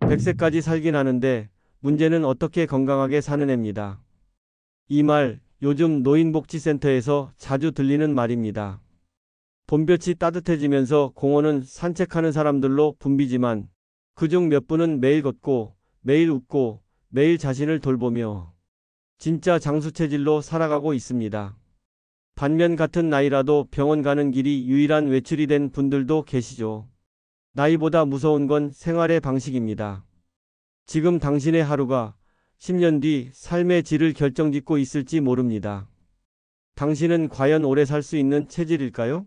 100세까지 살긴 하는데 문제는 어떻게 건강하게 사는 애입니다. 이 말 요즘 노인복지센터에서 자주 들리는 말입니다. 봄볕이 따뜻해지면서 공원은 산책하는 사람들로 붐비지만 그중 몇 분은 매일 걷고 매일 웃고 매일 자신을 돌보며 진짜 장수 체질로 살아가고 있습니다. 반면 같은 나이라도 병원 가는 길이 유일한 외출이 된 분들도 계시죠. 나이보다 무서운 건 생활의 방식입니다. 지금 당신의 하루가 10년 뒤 삶의 질을 결정짓고 있을지 모릅니다. 당신은 과연 오래 살 수 있는 체질일까요?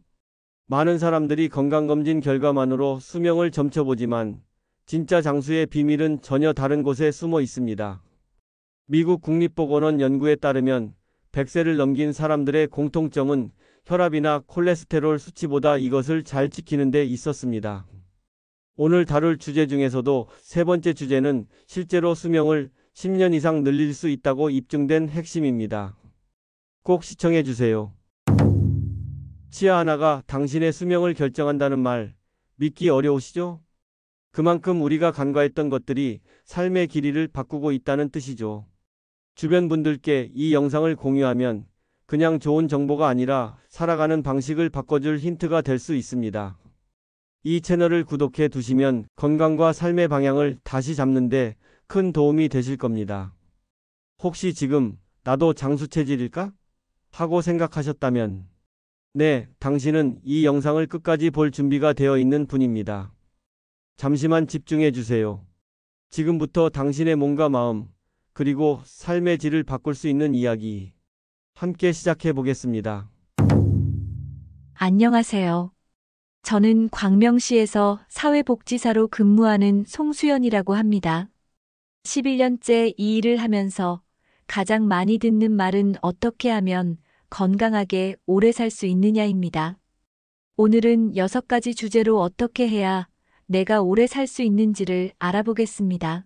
많은 사람들이 건강검진 결과만으로 수명을 점쳐보지만 진짜 장수의 비밀은 전혀 다른 곳에 숨어 있습니다. 미국 국립보건원 연구에 따르면 100세를 넘긴 사람들의 공통점은 혈압이나 콜레스테롤 수치보다 이것을 잘 지키는 데 있었습니다. 오늘 다룰 주제 중에서도 세 번째 주제는 실제로 수명을 10년 이상 늘릴 수 있다고 입증된 핵심입니다. 꼭 시청해 주세요. 치아 하나가 당신의 수명을 결정한다는 말, 믿기 어려우시죠? 그만큼 우리가 간과했던 것들이 삶의 길이를 바꾸고 있다는 뜻이죠. 주변 분들께 이 영상을 공유하면 그냥 좋은 정보가 아니라 살아가는 방식을 바꿔줄 힌트가 될 수 있습니다. 이 채널을 구독해 두시면 건강과 삶의 방향을 다시 잡는데 큰 도움이 되실 겁니다. 혹시 지금 나도 장수 체질일까? 하고 생각하셨다면 네, 당신은 이 영상을 끝까지 볼 준비가 되어 있는 분입니다. 잠시만 집중해 주세요. 지금부터 당신의 몸과 마음, 그리고 삶의 질을 바꿀 수 있는 이야기 함께 시작해 보겠습니다. 안녕하세요. 저는 광명시에서 사회복지사로 근무하는 송수연이라고 합니다. 11년째 이 일을 하면서 가장 많이 듣는 말은 어떻게 하면 건강하게 오래 살 수 있느냐입니다. 오늘은 6가지 주제로 어떻게 해야 내가 오래 살 수 있는지를 알아보겠습니다.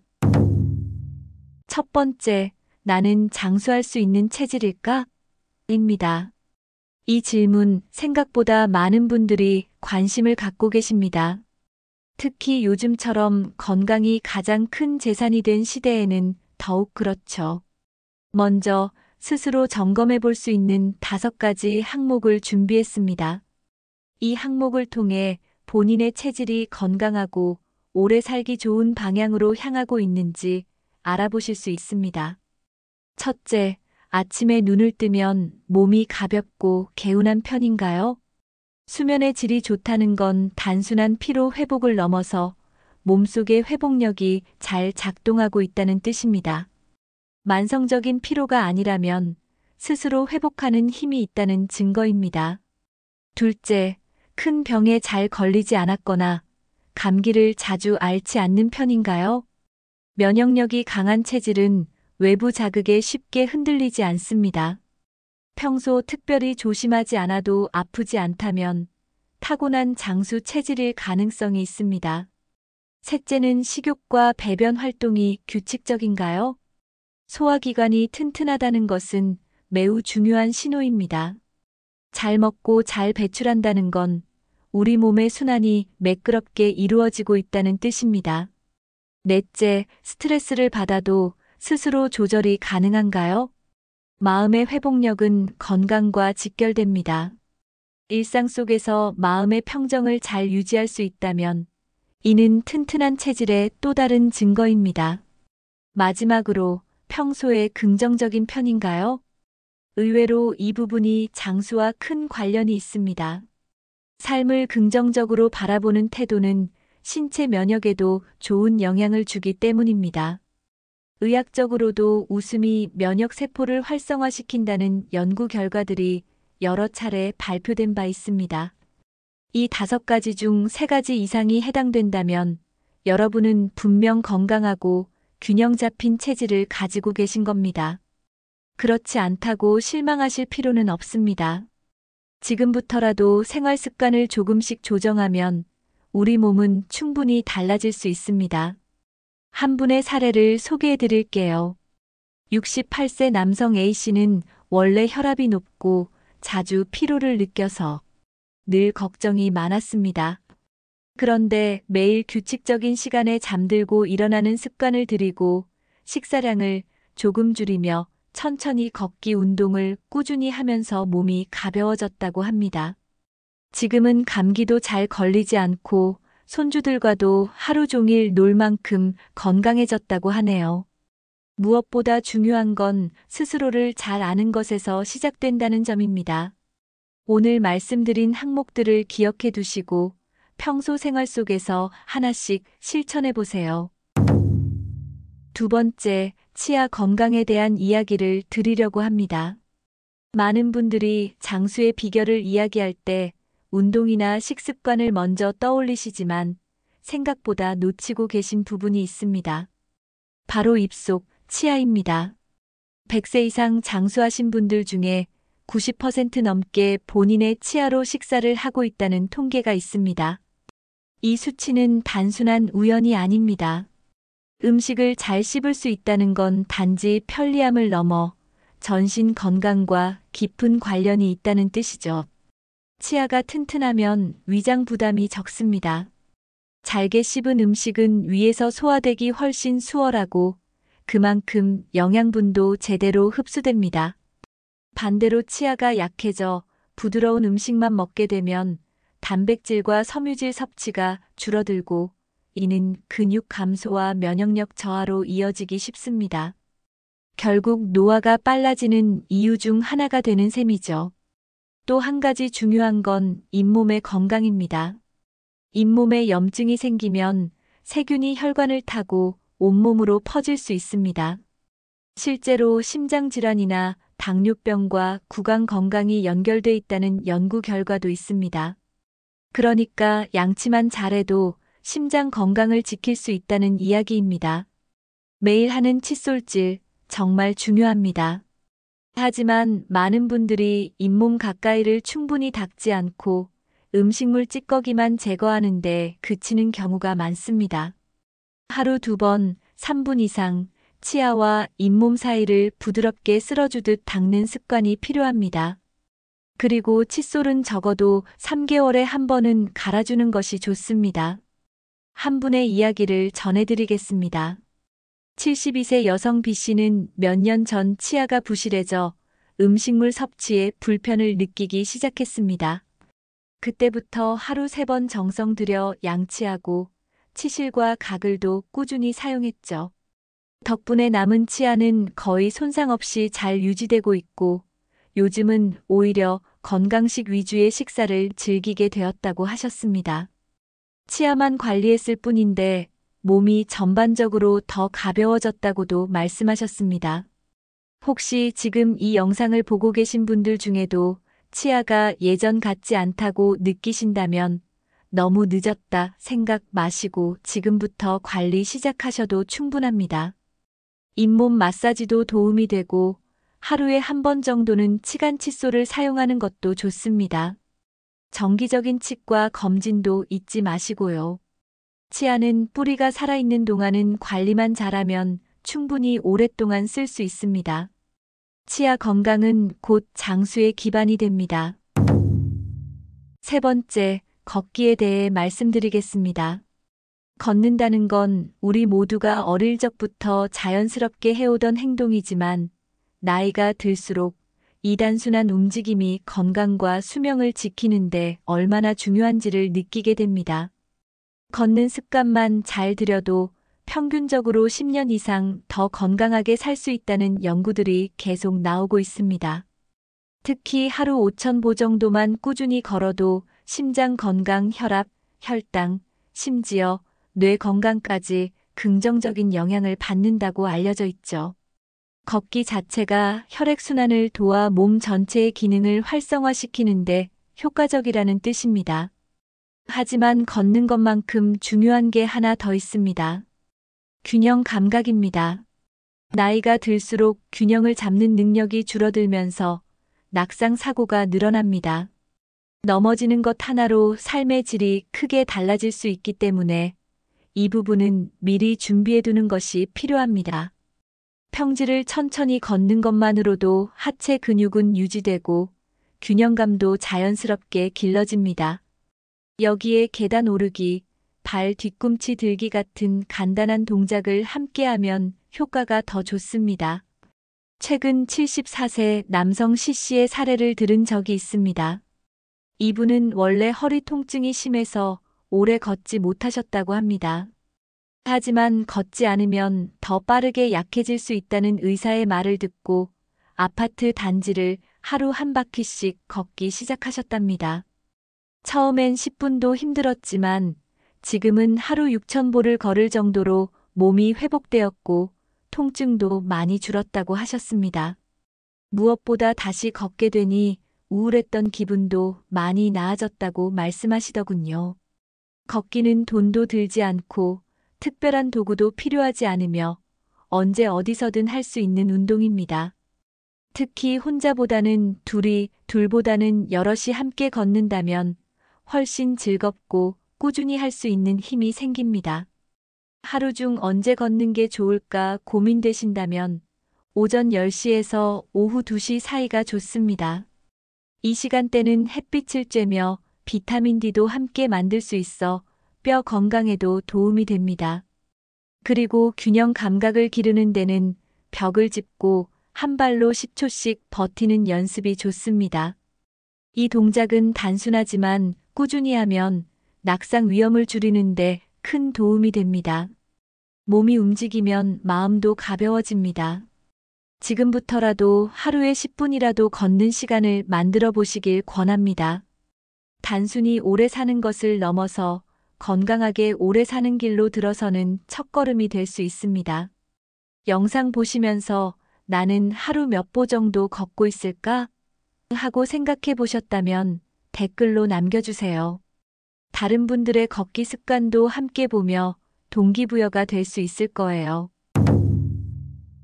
첫 번째, 나는 장수할 수 있는 체질일까? 입니다. 이 질문 생각보다 많은 분들이 관심을 갖고 계십니다. 특히 요즘처럼 건강이 가장 큰 재산이 된 시대에는 더욱 그렇죠. 먼저 스스로 점검해 볼 수 있는 5가지 항목을 준비했습니다. 이 항목을 통해 본인의 체질이 건강하고 오래 살기 좋은 방향으로 향하고 있는지 알아보실 수 있습니다. 첫째, 아침에 눈을 뜨면 몸이 가볍고 개운한 편인가요? 수면의 질이 좋다는 건 단순한 피로 회복을 넘어서 몸속의 회복력이 잘 작동하고 있다는 뜻입니다. 만성적인 피로가 아니라면 스스로 회복하는 힘이 있다는 증거입니다. 둘째, 큰 병에 잘 걸리지 않았거나 감기를 자주 앓지 않는 편인가요? 면역력이 강한 체질은 외부 자극에 쉽게 흔들리지 않습니다. 평소 특별히 조심하지 않아도 아프지 않다면 타고난 장수 체질일 가능성이 있습니다. 셋째는 식욕과 배변 활동이 규칙적인가요? 소화기관이 튼튼하다는 것은 매우 중요한 신호입니다. 잘 먹고 잘 배출한다는 건 우리 몸의 순환이 매끄럽게 이루어지고 있다는 뜻입니다. 넷째, 스트레스를 받아도 스스로 조절이 가능한가요? 마음의 회복력은 건강과 직결됩니다. 일상 속에서 마음의 평정을 잘 유지할 수 있다면 이는 튼튼한 체질의 또 다른 증거입니다. 마지막으로 평소에 긍정적인 편인가요? 의외로 이 부분이 장수와 큰 관련이 있습니다. 삶을 긍정적으로 바라보는 태도는 신체 면역에도 좋은 영향을 주기 때문입니다. 의학적으로도 웃음이 면역세포를 활성화시킨다는 연구 결과들이 여러 차례 발표된 바 있습니다. 이 5가지 중 3가지 이상이 해당된다면 여러분은 분명 건강하고 균형 잡힌 체질을 가지고 계신 겁니다. 그렇지 않다고 실망하실 필요는 없습니다. 지금부터라도 생활 습관을 조금씩 조정하면 우리 몸은 충분히 달라질 수 있습니다. 한 분의 사례를 소개해 드릴게요. 68세 남성 A씨는 원래 혈압이 높고 자주 피로를 느껴서 늘 걱정이 많았습니다. 그런데 매일 규칙적인 시간에 잠들고 일어나는 습관을 들이고 식사량을 조금 줄이며 천천히 걷기 운동을 꾸준히 하면서 몸이 가벼워졌다고 합니다. 지금은 감기도 잘 걸리지 않고 손주들과도 하루 종일 놀 만큼 건강해졌다고 하네요. 무엇보다 중요한 건 스스로를 잘 아는 것에서 시작된다는 점입니다. 오늘 말씀드린 항목들을 기억해 두시고 평소 생활 속에서 하나씩 실천해 보세요. 두 번째, 치아 건강에 대한 이야기를 드리려고 합니다. 많은 분들이 장수의 비결을 이야기할 때 운동이나 식습관을 먼저 떠올리시지만 생각보다 놓치고 계신 부분이 있습니다. 바로 입속, 치아입니다. 100세 이상 장수하신 분들 중에 90% 넘게 본인의 치아로 식사를 하고 있다는 통계가 있습니다. 이 수치는 단순한 우연이 아닙니다. 음식을 잘 씹을 수 있다는 건 단지 편리함을 넘어 전신 건강과 깊은 관련이 있다는 뜻이죠. 치아가 튼튼하면 위장 부담이 적습니다. 잘게 씹은 음식은 위에서 소화되기 훨씬 수월하고 그만큼 영양분도 제대로 흡수됩니다. 반대로 치아가 약해져 부드러운 음식만 먹게 되면 단백질과 섬유질 섭취가 줄어들고 이는 근육 감소와 면역력 저하로 이어지기 쉽습니다. 결국 노화가 빨라지는 이유 중 하나가 되는 셈이죠. 또 한 가지 중요한 건 잇몸의 건강입니다. 잇몸에 염증이 생기면 세균이 혈관을 타고 온몸으로 퍼질 수 있습니다. 실제로 심장질환이나 당뇨병과 구강 건강이 연결돼 있다는 연구 결과도 있습니다. 그러니까 양치만 잘해도 심장 건강을 지킬 수 있다는 이야기입니다. 매일 하는 칫솔질 정말 중요합니다. 하지만 많은 분들이 잇몸 가까이를 충분히 닦지 않고 음식물 찌꺼기만 제거하는데 그치는 경우가 많습니다. 하루 2번, 3분 이상 치아와 잇몸 사이를 부드럽게 쓸어주듯 닦는 습관이 필요합니다. 그리고 칫솔은 적어도 3개월에 한 번은 갈아주는 것이 좋습니다. 한 분의 이야기를 전해드리겠습니다. 72세 여성 B씨는 몇 년 전 치아가 부실해져 음식물 섭취에 불편을 느끼기 시작했습니다. 그때부터 하루 3번 정성 들여 양치하고 치실과 가글도 꾸준히 사용했죠. 덕분에 남은 치아는 거의 손상 없이 잘 유지되고 있고 요즘은 오히려 건강식 위주의 식사를 즐기게 되었다고 하셨습니다. 치아만 관리했을 뿐인데 몸이 전반적으로 더 가벼워졌다고도 말씀하셨습니다. 혹시 지금 이 영상을 보고 계신 분들 중에도 치아가 예전 같지 않다고 느끼신다면 너무 늦었다 생각 마시고 지금부터 관리 시작하셔도 충분합니다. 잇몸 마사지도 도움이 되고 하루에 한 번 정도는 치간 칫솔을 사용하는 것도 좋습니다. 정기적인 치과 검진도 잊지 마시고요. 치아는 뿌리가 살아있는 동안은 관리만 잘하면 충분히 오랫동안 쓸 수 있습니다. 치아 건강은 곧 장수의 기반이 됩니다. 세 번째, 걷기에 대해 말씀드리겠습니다. 걷는다는 건 우리 모두가 어릴 적부터 자연스럽게 해오던 행동이지만 나이가 들수록 이 단순한 움직임이 건강과 수명을 지키는데 얼마나 중요한지를 느끼게 됩니다. 걷는 습관만 잘 들여도 평균적으로 10년 이상 더 건강하게 살 수 있다는 연구들이 계속 나오고 있습니다. 특히 하루 5,000보 정도만 꾸준히 걸어도 심장 건강, 혈압, 혈당, 심지어 뇌 건강까지 긍정적인 영향을 받는다고 알려져 있죠. 걷기 자체가 혈액순환을 도와 몸 전체의 기능을 활성화시키는데 효과적이라는 뜻입니다. 하지만 걷는 것만큼 중요한 게 하나 더 있습니다. 균형 감각입니다. 나이가 들수록 균형을 잡는 능력이 줄어들면서 낙상 사고가 늘어납니다. 넘어지는 것 하나로 삶의 질이 크게 달라질 수 있기 때문에 이 부분은 미리 준비해두는 것이 필요합니다. 평지를 천천히 걷는 것만으로도 하체 근육은 유지되고 균형감도 자연스럽게 길러집니다. 여기에 계단 오르기, 발 뒤꿈치 들기 같은 간단한 동작을 함께하면 효과가 더 좋습니다. 최근 74세 남성 C씨의 사례를 들은 적이 있습니다. 이분은 원래 허리 통증이 심해서 오래 걷지 못하셨다고 합니다. 하지만 걷지 않으면 더 빠르게 약해질 수 있다는 의사의 말을 듣고 아파트 단지를 하루 한 바퀴씩 걷기 시작하셨답니다. 처음엔 10분도 힘들었지만 지금은 하루 6,000보를 걸을 정도로 몸이 회복되었고 통증도 많이 줄었다고 하셨습니다. 무엇보다 다시 걷게 되니 우울했던 기분도 많이 나아졌다고 말씀하시더군요. 걷기는 돈도 들지 않고 특별한 도구도 필요하지 않으며 언제 어디서든 할 수 있는 운동입니다. 특히 혼자보다는 둘보다는 여럿이 함께 걷는다면 훨씬 즐겁고 꾸준히 할 수 있는 힘이 생깁니다. 하루 중 언제 걷는 게 좋을까 고민되신다면 오전 10시에서 오후 2시 사이가 좋습니다. 이 시간대는 햇빛을 쬐며 비타민 D도 함께 만들 수 있어 뼈 건강에도 도움이 됩니다. 그리고 균형 감각을 기르는 데는 벽을 짚고 한 발로 10초씩 버티는 연습이 좋습니다. 이 동작은 단순하지만 꾸준히 하면 낙상 위험을 줄이는데 큰 도움이 됩니다. 몸이 움직이면 마음도 가벼워집니다. 지금부터라도 하루에 10분이라도 걷는 시간을 만들어 보시길 권합니다. 단순히 오래 사는 것을 넘어서 건강하게 오래 사는 길로 들어서는 첫걸음이 될 수 있습니다. 영상 보시면서 나는 하루 몇 보 정도 걷고 있을까? 하고 생각해 보셨다면 댓글로 남겨주세요. 다른 분들의 걷기 습관도 함께 보며 동기부여가 될 수 있을 거예요.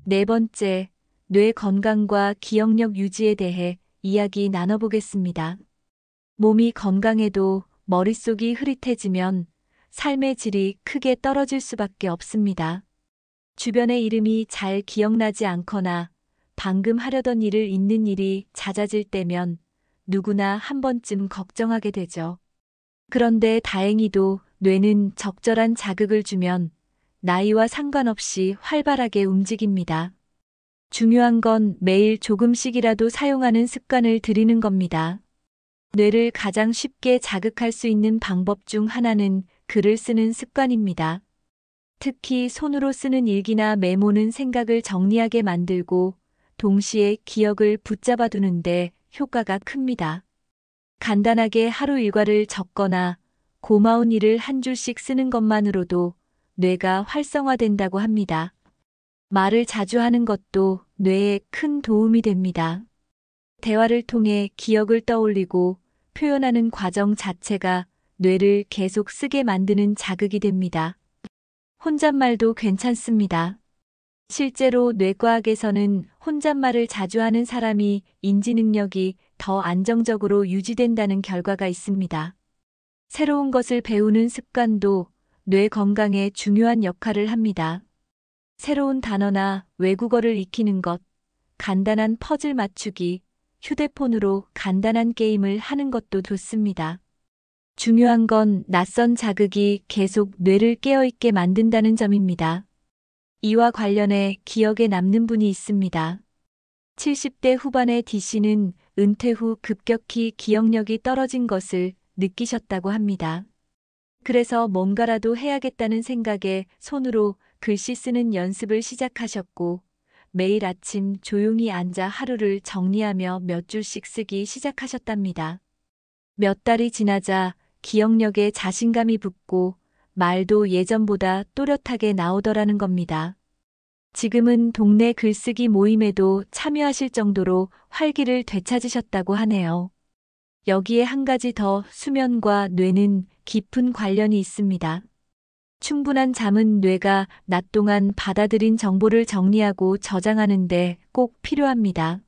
네 번째, 뇌 건강과 기억력 유지에 대해 이야기 나눠보겠습니다. 몸이 건강해도 머릿속이 흐릿해지면 삶의 질이 크게 떨어질 수밖에 없습니다. 주변의 이름이 잘 기억나지 않거나 방금 하려던 일을 잊는 일이 잦아질 때면 누구나 한 번쯤 걱정하게 되죠. 그런데 다행히도 뇌는 적절한 자극을 주면 나이와 상관없이 활발하게 움직입니다. 중요한 건 매일 조금씩이라도 사용하는 습관을 들이는 겁니다. 뇌를 가장 쉽게 자극할 수 있는 방법 중 하나는 글을 쓰는 습관입니다. 특히 손으로 쓰는 일기나 메모는 생각을 정리하게 만들고 동시에 기억을 붙잡아 두는데 효과가 큽니다. 간단하게 하루 일과를 적거나 고마운 일을 한 줄씩 쓰는 것만으로도 뇌가 활성화된다고 합니다. 말을 자주 하는 것도 뇌에 큰 도움이 됩니다. 대화를 통해 기억을 떠올리고 표현하는 과정 자체가 뇌를 계속 쓰게 만드는 자극이 됩니다. 혼잣말도 괜찮습니다. 실제로 뇌과학에서는 혼잣말을 자주 하는 사람이 인지 능력이 더 안정적으로 유지된다는 결과가 있습니다. 새로운 것을 배우는 습관도 뇌 건강에 중요한 역할을 합니다. 새로운 단어나 외국어를 익히는 것, 간단한 퍼즐 맞추기, 휴대폰으로 간단한 게임을 하는 것도 좋습니다. 중요한 건 낯선 자극이 계속 뇌를 깨어있게 만든다는 점입니다. 이와 관련해 기억에 남는 분이 있습니다. 70대 후반의 D씨는 은퇴 후 급격히 기억력이 떨어진 것을 느끼셨다고 합니다. 그래서 뭔가라도 해야겠다는 생각에 손으로 글씨 쓰는 연습을 시작하셨고 매일 아침 조용히 앉아 하루를 정리하며 몇 줄씩 쓰기 시작하셨답니다. 몇 달이 지나자 기억력에 자신감이 붙고 말도 예전보다 또렷하게 나오더라는 겁니다. 지금은 동네 글쓰기 모임에도 참여하실 정도로 활기를 되찾으셨다고 하네요. 여기에 한 가지 더, 수면과 뇌는 깊은 관련이 있습니다. 충분한 잠은 뇌가 낮 동안 받아들인 정보를 정리하고 저장하는데 꼭 필요합니다.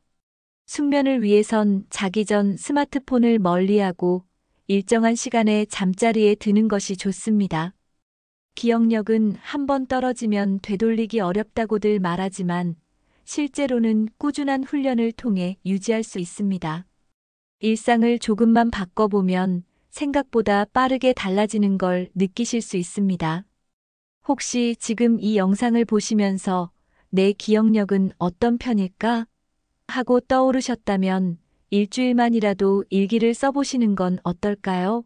숙면을 위해선 자기 전 스마트폰을 멀리하고 일정한 시간에 잠자리에 드는 것이 좋습니다. 기억력은 한번 떨어지면 되돌리기 어렵다고들 말하지만 실제로는 꾸준한 훈련을 통해 유지할 수 있습니다. 일상을 조금만 바꿔보면 생각보다 빠르게 달라지는 걸 느끼실 수 있습니다. 혹시 지금 이 영상을 보시면서 내 기억력은 어떤 편일까? 하고 떠오르셨다면 일주일만이라도 일기를 써보시는 건 어떨까요?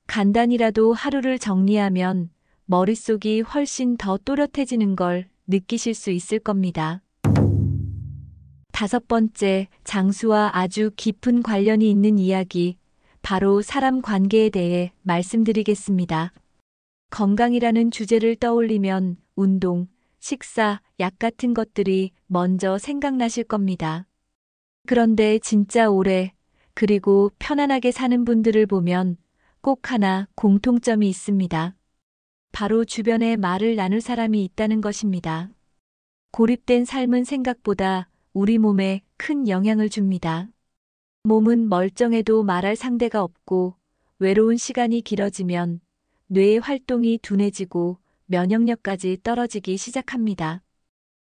간단히라도 하루를 정리하면 머릿속이 훨씬 더 또렷해지는 걸 느끼실 수 있을 겁니다. 5번째, 장수와 아주 깊은 관련이 있는 이야기, 바로 사람 관계에 대해 말씀드리겠습니다. 건강이라는 주제를 떠올리면 운동, 식사, 약 같은 것들이 먼저 생각나실 겁니다. 그런데 진짜 오래, 그리고 편안하게 사는 분들을 보면 꼭 하나 공통점이 있습니다. 바로 주변에 말을 나눌 사람이 있다는 것입니다. 고립된 삶은 생각보다 우리 몸에 큰 영향을 줍니다. 몸은 멀쩡해도 말할 상대가 없고 외로운 시간이 길어지면 뇌의 활동이 둔해지고 면역력까지 떨어지기 시작합니다.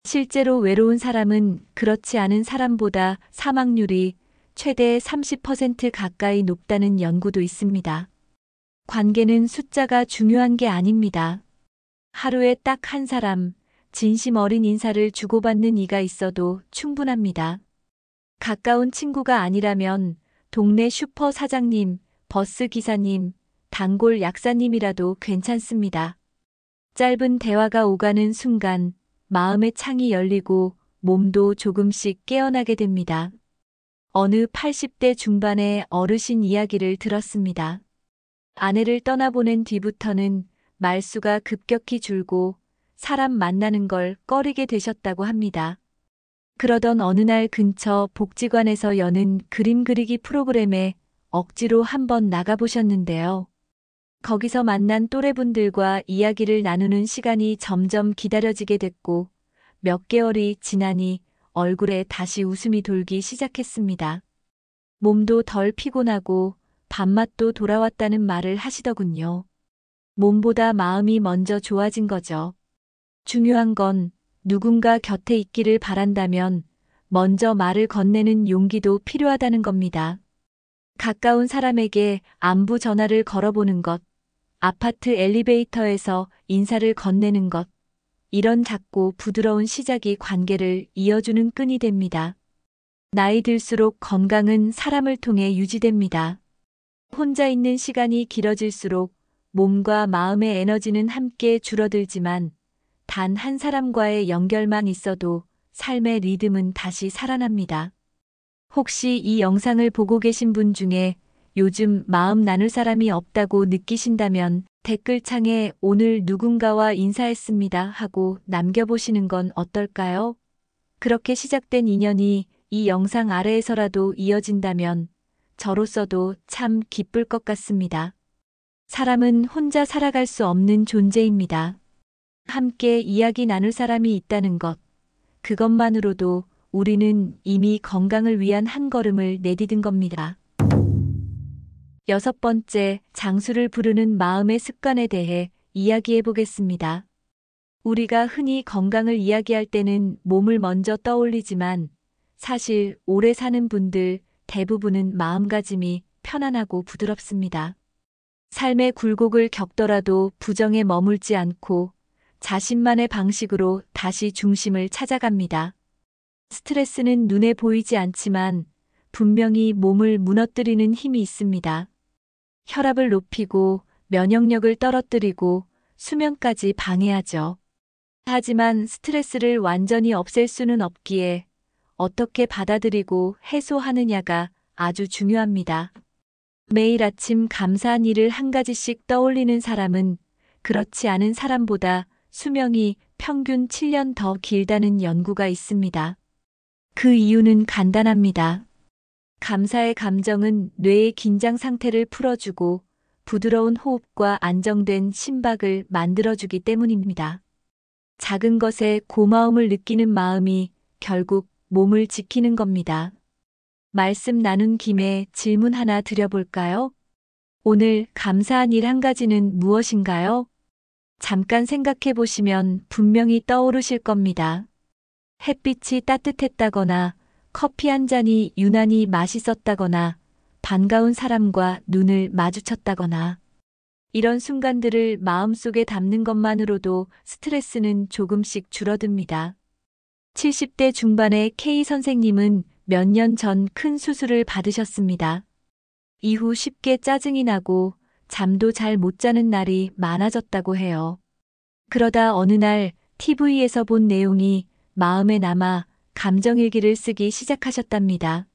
실제로 외로운 사람은 그렇지 않은 사람보다 사망률이 최대 30% 가까이 높다는 연구도 있습니다. 관계는 숫자가 중요한 게 아닙니다. 하루에 딱 한 사람, 진심 어린 인사를 주고받는 이가 있어도 충분합니다. 가까운 친구가 아니라면 동네 슈퍼 사장님, 버스 기사님, 단골 약사님이라도 괜찮습니다. 짧은 대화가 오가는 순간 마음의 창이 열리고 몸도 조금씩 깨어나게 됩니다. 어느 80대 중반의 어르신 이야기를 들었습니다. 아내를 떠나보낸 뒤부터는 말수가 급격히 줄고 사람 만나는 걸 꺼리게 되셨다고 합니다. 그러던 어느 날 근처 복지관에서 여는 그림 그리기 프로그램에 억지로 한번 나가보셨는데요. 거기서 만난 또래분들과 이야기를 나누는 시간이 점점 기다려지게 됐고 몇 개월이 지나니 얼굴에 다시 웃음이 돌기 시작했습니다. 몸도 덜 피곤하고 밥맛도 돌아왔다는 말을 하시더군요. 몸보다 마음이 먼저 좋아진 거죠. 중요한 건 누군가 곁에 있기를 바란다면 먼저 말을 건네는 용기도 필요하다는 겁니다. 가까운 사람에게 안부 전화를 걸어보는 것, 아파트 엘리베이터에서 인사를 건네는 것, 이런 작고 부드러운 시작이 관계를 이어주는 끈이 됩니다. 나이 들수록 건강은 사람을 통해 유지됩니다. 혼자 있는 시간이 길어질수록 몸과 마음의 에너지는 함께 줄어들지만 단 한 사람과의 연결만 있어도 삶의 리듬은 다시 살아납니다. 혹시 이 영상을 보고 계신 분 중에 요즘 마음 나눌 사람이 없다고 느끼신다면 댓글창에 오늘 누군가와 인사했습니다 하고 남겨보시는 건 어떨까요? 그렇게 시작된 인연이 이 영상 아래에서라도 이어진다면 저로서도 참 기쁠 것 같습니다. 사람은 혼자 살아갈 수 없는 존재입니다. 함께 이야기 나눌 사람이 있다는 것, 그것만으로도 우리는 이미 건강을 위한 한 걸음을 내디딘 겁니다. 6번째, 장수를 부르는 마음의 습관에 대해 이야기해 보겠습니다. 우리가 흔히 건강을 이야기할 때는 몸을 먼저 떠올리지만 사실 오래 사는 분들 대부분은 마음가짐이 편안하고 부드럽습니다. 삶의 굴곡을 겪더라도 부정에 머물지 않고 자신만의 방식으로 다시 중심을 찾아갑니다. 스트레스는 눈에 보이지 않지만 분명히 몸을 무너뜨리는 힘이 있습니다. 혈압을 높이고 면역력을 떨어뜨리고 수면까지 방해하죠. 하지만 스트레스를 완전히 없앨 수는 없기에 어떻게 받아들이고 해소하느냐가 아주 중요합니다. 매일 아침 감사한 일을 한 가지씩 떠올리는 사람은 그렇지 않은 사람보다 수명이 평균 7년 더 길다는 연구가 있습니다. 그 이유는 간단합니다. 감사의 감정은 뇌의 긴장 상태를 풀어주고 부드러운 호흡과 안정된 심박을 만들어주기 때문입니다. 작은 것에 고마움을 느끼는 마음이 결국 몸을 지키는 겁니다. 말씀 나눈 김에 질문 하나 드려볼까요? 오늘 감사한 일 한 가지는 무엇인가요? 잠깐 생각해 보시면 분명히 떠오르실 겁니다. 햇빛이 따뜻했다거나 커피 한 잔이 유난히 맛있었다거나 반가운 사람과 눈을 마주쳤다거나 이런 순간들을 마음속에 담는 것만으로도 스트레스는 조금씩 줄어듭니다. 70대 중반의 K 선생님은 몇 년 전 큰 수술을 받으셨습니다. 이후 쉽게 짜증이 나고 잠도 잘 못 자는 날이 많아졌다고 해요. 그러다 어느 날 TV에서 본 내용이 마음에 남아 감정일기를 쓰기 시작하셨답니다.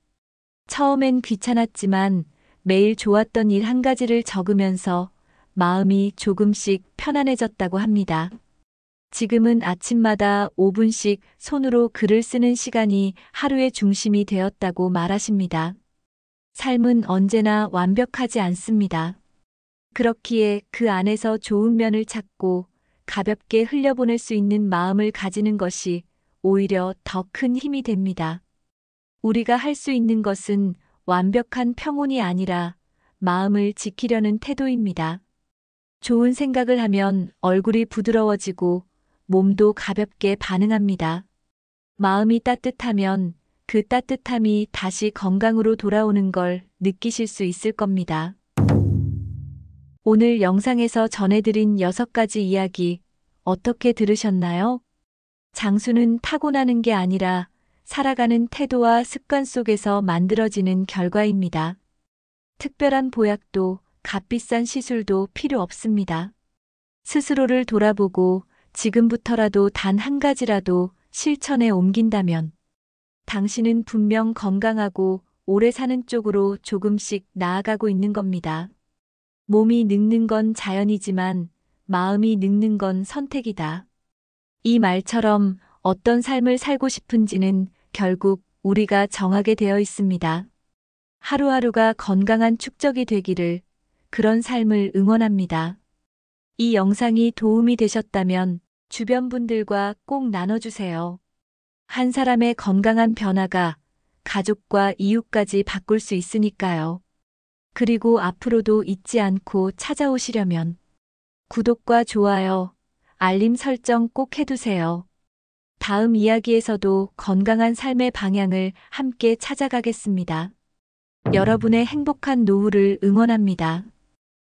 처음엔 귀찮았지만 매일 좋았던 일 한 가지를 적으면서 마음이 조금씩 편안해졌다고 합니다. 지금은 아침마다 5분씩 손으로 글을 쓰는 시간이 하루의 중심이 되었다고 말하십니다. 삶은 언제나 완벽하지 않습니다. 그렇기에 그 안에서 좋은 면을 찾고 가볍게 흘려보낼 수 있는 마음을 가지는 것이 오히려 더 큰 힘이 됩니다. 우리가 할 수 있는 것은 완벽한 평온이 아니라 마음을 지키려는 태도입니다. 좋은 생각을 하면 얼굴이 부드러워지고 몸도 가볍게 반응합니다. 마음이 따뜻하면 그 따뜻함이 다시 건강으로 돌아오는 걸 느끼실 수 있을 겁니다. 오늘 영상에서 전해드린 6가지 이야기 어떻게 들으셨나요? 장수는 타고나는 게 아니라 살아가는 태도와 습관 속에서 만들어지는 결과입니다. 특별한 보약도 값비싼 시술도 필요 없습니다. 스스로를 돌아보고 지금부터라도 단 한 가지라도 실천에 옮긴다면 당신은 분명 건강하고 오래 사는 쪽으로 조금씩 나아가고 있는 겁니다. 몸이 늙는 건 자연이지만 마음이 늙는 건 선택이다. 이 말처럼 어떤 삶을 살고 싶은지는 결국 우리가 정하게 되어 있습니다. 하루하루가 건강한 축적이 되기를 그런 삶을 응원합니다. 이 영상이 도움이 되셨다면 주변 분들과 꼭 나눠주세요. 한 사람의 건강한 변화가 가족과 이웃까지 바꿀 수 있으니까요. 그리고 앞으로도 잊지 않고 찾아오시려면 구독과 좋아요, 알림 설정 꼭 해두세요. 다음 이야기에서도 건강한 삶의 방향을 함께 찾아가겠습니다. 여러분의 행복한 노후를 응원합니다.